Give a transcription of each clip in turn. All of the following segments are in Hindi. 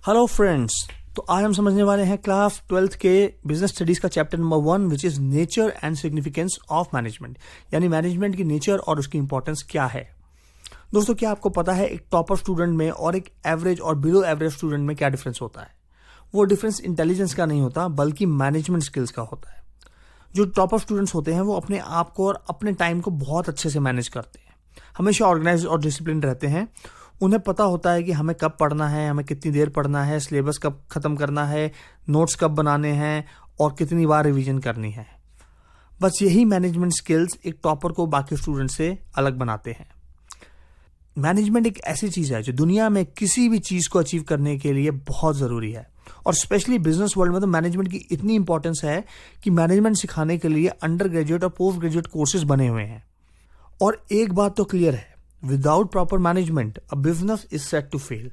हेलो फ्रेंड्स, तो आज हम समझने वाले हैं क्लास 12th के बिजनेस स्टडीज का chapter number 1 which is nature and significance of management, यानी मैनेजमेंट की नेचर और उसकी इंपॉर्टेंस क्या है। दोस्तों, क्या आपको पता है एक टॉपर स्टूडेंट में और एक एवरेज और बिलो एवरेज स्टूडेंट में क्या डिफरेंस होता है? वो डिफरेंस इंटेलिजेंस का नहीं होता बल्कि मैनेजमेंट स्किल्स का होता है। जो टॉपर स्टूडेंट्स होते हैं वो अपने आप को और अपने टाइम को बहुत अच्छे से मैनेज करते हैं, हमेशा ऑर्गेनाइज और डिसिप्लिन रहते हैं। उन्हें पता होता है कि हमें कब पढ़ना है, हमें कितनी देर पढ़ना है, सिलेबस कब खत्म करना है, नोट्स कब बनाने हैं और कितनी बार रिवीजन करनी है। बस यही मैनेजमेंट स्किल्स एक टॉपर को बाकी स्टूडेंट से अलग बनाते हैं। मैनेजमेंट एक ऐसी चीज है जो दुनिया में किसी भी चीज को अचीव करने के लिए बहुत जरूरी है, और स्पेशली बिजनेस वर्ल्ड में तो मैनेजमेंट की इतनी इंपॉर्टेंस है कि मैनेजमेंट सिखाने के लिए अंडर ग्रेजुएट और पोस्ट ग्रेजुएट कोर्सेज बने हुए हैं। और एक बात तो क्लियर है, without proper management a business is set to fail.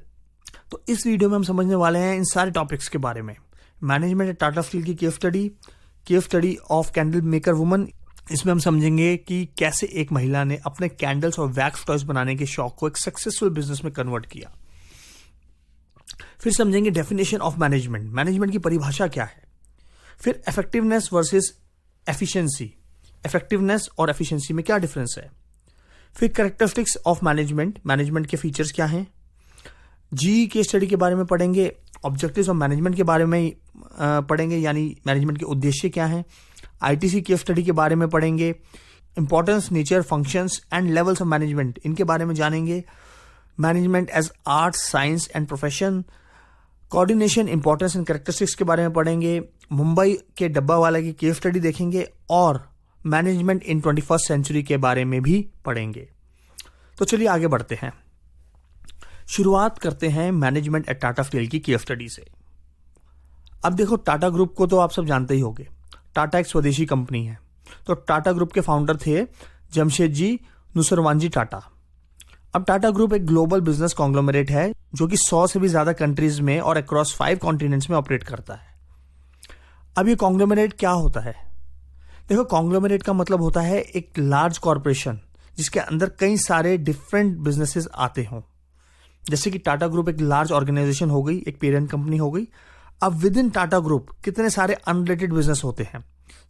तो इस वीडियो में हम समझने वाले हैं इन सारे टॉपिक्स के बारे में। मैनेजमेंट टाटा स्टील की case study of candle maker woman. इसमें हम समझेंगे कि कैसे एक महिला ने अपने कैंडल्स और वैक्स टॉयज बनाने के शौक को एक सक्सेसफुल बिजनेस में कन्वर्ट किया। फिर समझेंगे डेफिनेशन ऑफ मैनेजमेंट की परिभाषा क्या है। फिर इफेक्टिवनेस वर्सेस एफिशिएंसी, इफेक्टिवनेस और एफिशिएंसी में क्या डिफरेंस है। फिर कैरेक्टरिस्टिक्स ऑफ मैनेजमेंट के फीचर्स क्या हैं। जी केस स्टडी के बारे में पढ़ेंगे, ऑब्जेक्टिव्स ऑफ मैनेजमेंट के बारे में पढ़ेंगे, यानी मैनेजमेंट के उद्देश्य क्या हैं। आईटीसी केस स्टडी के बारे में पढ़ेंगे, importance, nature, functions and levels of management, इनके बारे में जानेंगे। Management as art, science and profession, coordination, importance and characteristics के बारे में पढ़ेंगे। मुंबई के डब्बा वाला की केस स्टडी देखेंगे और मैनेजमेंट इन 21st सेंचुरी के बारे में भी पढ़ेंगे। तो चलिए आगे बढ़ते हैं। शुरुआत करते हैं मैनेजमेंट एट टाटा स्टील की केस स्टडी से। अब देखो, टाटा ग्रुप को तो आप सब जानते ही होंगे। टाटा एक स्वदेशी कंपनी है। तो टाटा ग्रुप के फाउंडर थे जमशेदजी नुसरवानजी टाटा। अब टाटा ग्रुप एक ग्लोबल बिजनेस कॉन्ग्लोमरेट है जो कि 100 से भी ज्यादा कंट्रीज में और अक्रॉस 5 कॉन्टिनेंट्स में ऑपरेट करता है। अब ये कॉन्ग्लोमरेट क्या होता है? देखो, कॉन्ग्लोमरेट का मतलब होता है एक लार्ज कॉर्पोरेशन जिसके अंदर कई सारे डिफरेंट बिजनेसेस आते हों। जैसे कि टाटा ग्रुप एक लार्ज ऑर्गेनाइजेशन हो गई, एक पेरेंट कंपनी हो गई। अब विद इन टाटा ग्रुप कितने सारे अनरिलेटेड बिजनेस होते हैं,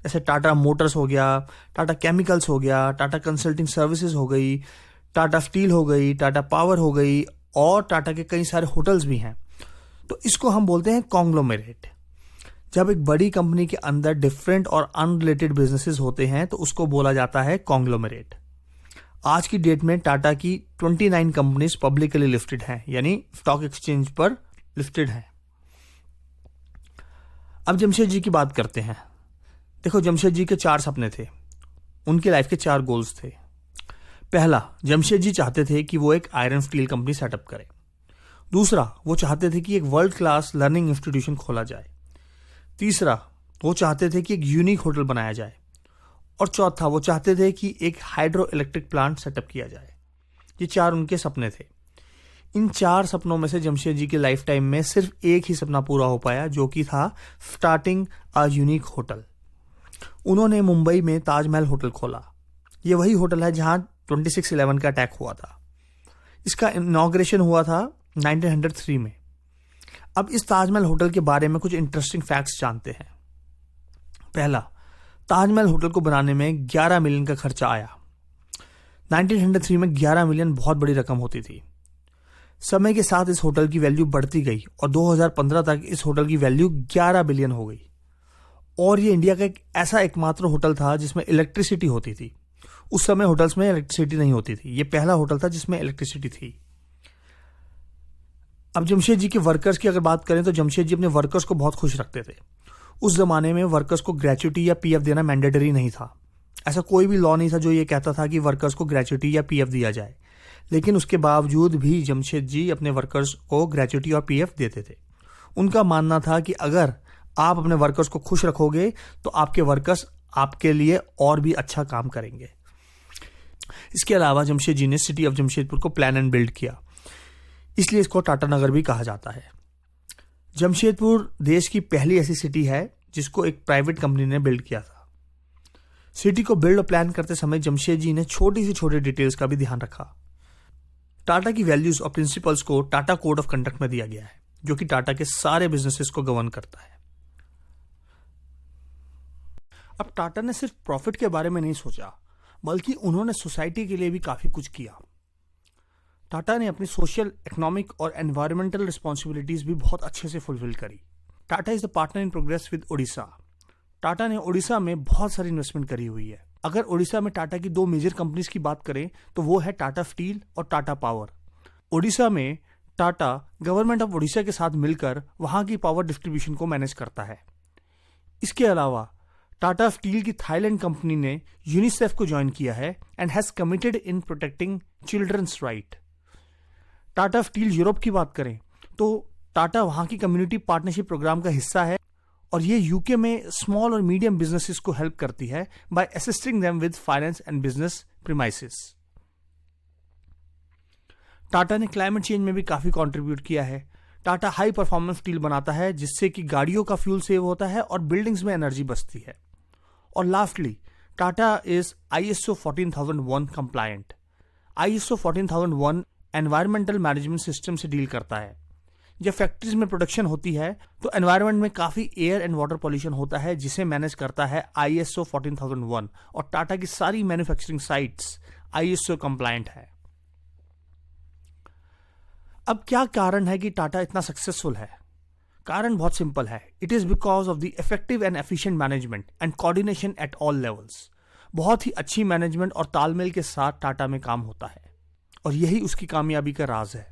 जैसे टाटा मोटर्स हो गया, टाटा केमिकल्स हो गया, टाटा कंसल्टिंग सर्विसेज हो गई, टाटा स्टील हो गई, टाटा पावर हो गई, और टाटा के कई सारे होटल्स भी हैं। तो इसको हम बोलते हैं कॉन्ग्लोमरेट। जब एक बड़ी कंपनी के अंदर डिफरेंट और अनरिलेटेड बिजनेसेस होते हैं तो उसको बोला जाता है कॉन्ग्लोमरेट। आज की डेट में टाटा की 29 कंपनीज पब्लिकली लिस्टेड हैं, यानी स्टॉक एक्सचेंज पर लिस्टेड हैं। अब जमशेद जी की बात करते हैं। देखो, जमशेद जी के 4 सपने थे, उनके लाइफ के 4 गोल्स थे। पहला, जमशेद जी चाहते थे कि वो एक आयरन स्टील कंपनी सेटअप करें। दूसरा, वो चाहते थे कि एक वर्ल्ड क्लास लर्निंग इंस्टीट्यूशन खोला जाए। तीसरा, वो चाहते थे कि एक यूनिक होटल बनाया जाए। और चौथा, वो चाहते थे कि एक हाइड्रो इलेक्ट्रिक प्लांट सेटअप किया जाए। ये 4 उनके सपने थे। इन 4 सपनों में से जमशेद जी के लाइफ टाइम में सिर्फ एक ही सपना पूरा हो पाया, जो कि था स्टार्टिंग अ यूनिक होटल। उन्होंने मुंबई में ताजमहल होटल खोला। ये वही होटल है जहां 26/11 का अटैक हुआ था। इसका इनॉग्रेशन हुआ था 1903 में। अब इस ताजमहल होटल के बारे में कुछ इंटरेस्टिंग फैक्ट्स जानते हैं। पहला, ताजमहल होटल को बनाने में 11 मिलियन का खर्चा आया। 1903 में 11 मिलियन बहुत बड़ी रकम होती थी। समय के साथ इस होटल की वैल्यू बढ़ती गई और 2015 तक इस होटल की वैल्यू 11 बिलियन हो गई। और ये इंडिया का एक ऐसा एकमात्र होटल था जिसमें इलेक्ट्रिसिटी होती थी। उस समय होटल्स में इलेक्ट्रिसिटी नहीं होती थी। ये पहला होटल था जिसमें इलेक्ट्रिसिटी थी। अब जमशेद जी के वर्कर्स की अगर बात करें तो जमशेद जी अपने वर्कर्स को बहुत खुश रखते थे। उस जमाने में वर्कर्स को ग्रेच्युटी या पीएफ देना मैंडेटरी नहीं था। ऐसा कोई भी लॉ नहीं था जो ये कहता था कि वर्कर्स को ग्रेच्युटी या पीएफ दिया जाए, लेकिन उसके बावजूद भी जमशेद जी अपने वर्कर्स को ग्रेच्युटी और पीएफ देते थे। उनका मानना था कि अगर आप अपने वर्कर्स को खुश रखोगे तो आपके वर्कर्स आपके लिए और भी अच्छा काम करेंगे। इसके अलावा जमशेद जी ने सिटी ऑफ जमशेदपुर को प्लान एंड बिल्ड किया, इसलिए इसको टाटा नगर भी कहा जाता है। जमशेदपुर देश की पहली ऐसी सिटी है जिसको एक प्राइवेट कंपनी ने बिल्ड किया था। सिटी को बिल्ड और प्लान करते समय जमशेद जी ने छोटी से छोटी डिटेल्स का भी ध्यान रखा। टाटा की वैल्यूज और प्रिंसिपल्स को टाटा कोड ऑफ कंडक्ट में दिया गया है। जो कि टाटा के सारे बिजनेसेस को गवर्न करता है। अब टाटा ने सिर्फ प्रॉफिट के बारे में नहीं सोचा, बल्कि उन्होंने सोसाइटी के लिए भी काफी कुछ किया। टाटा ने अपनी सोशल, इकोनॉमिक और एनवायरमेंटल रिस्पॉन्सिबिलिटीज भी बहुत अच्छे से फुलफिल करी। Tata is the partner in progress with Odisha. Tata ने ओडिशा में बहुत सारी इन्वेस्टमेंट करी हुई है। अगर ओडिशा में टाटा की दो मेजर कंपनीज की बात करें तो वो है टाटा स्टील और टाटा पावर। ओडिशा में टाटा गवर्नमेंट ऑफ ओडिशा के साथ मिलकर वहां की पावर डिस्ट्रीब्यूशन को मैनेज करता है। इसके अलावा टाटा स्टील की थाईलैंड कंपनी ने यूनिसेफ को ज्वाइन किया है and has committed in protecting childrens right. Tata steel Europe की बात करें तो टाटा वहां की कम्युनिटी पार्टनरशिप प्रोग्राम का हिस्सा है और ये यूके में स्मॉल और मीडियम बिजनेसेस को हेल्प करती है by assisting them with finance and business premises. Tata ने क्लाइमेट चेंज में भी काफी कंट्रीब्यूट किया है। टाटा हाई परफॉर्मेंस स्टील बनाता है जिससे कि गाड़ियों का फ्यूल सेव होता है और बिल्डिंग्स में एनर्जी बचती है। और lastly Tata is ISO 14001 compliant. ISO 14001 environmental management system से डील करता है। जब फैक्ट्रीज में प्रोडक्शन होती है तो एनवायरनमेंट में काफी एयर एंड वाटर पॉल्यूशन होता है जिसे मैनेज करता है ISO 14001 और टाटा की सारी मैन्युफैक्चरिंग साइट्स ISO कंप्लायंट है। अब क्या कारण है कि टाटा इतना सक्सेसफुल है? कारण बहुत सिंपल है। It is because of the effective and efficient management and coordination at all levels. बहुत ही अच्छी मैनेजमेंट और तालमेल के साथ टाटा में काम होता है और यही उसकी कामयाबी का राज है।